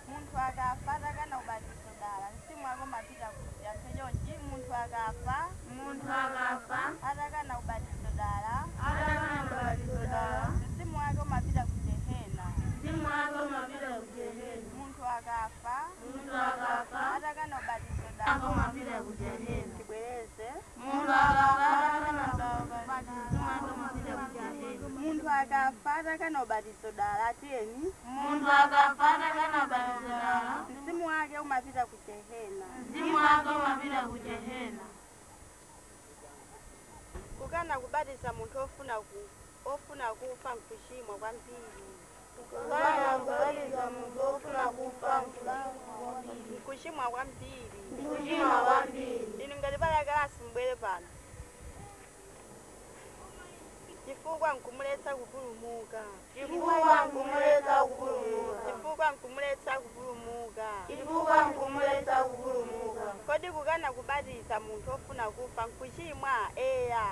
Muntu agafa takana ubatizo dala msimu wako mapita kuja mpejonji muntu agafa atakana ubatizo dala msimu wako mapita kujehena muntu agafa atakana ubatizo dala kibwereze muntu agafa atakana ubatizo dala atieni muntu agafa atakana ubatizo dala msimu wake umapita kujehena kukana kubatiza muntu ofuna kufa mkushimwa kwambiri mkushimwa kwambiri inu ngati palakalasi mbwere pano chifukwa nkumuletsa kupulumuka kodi kukana kubatiza muntu ofuna kufa mkuchimwa eya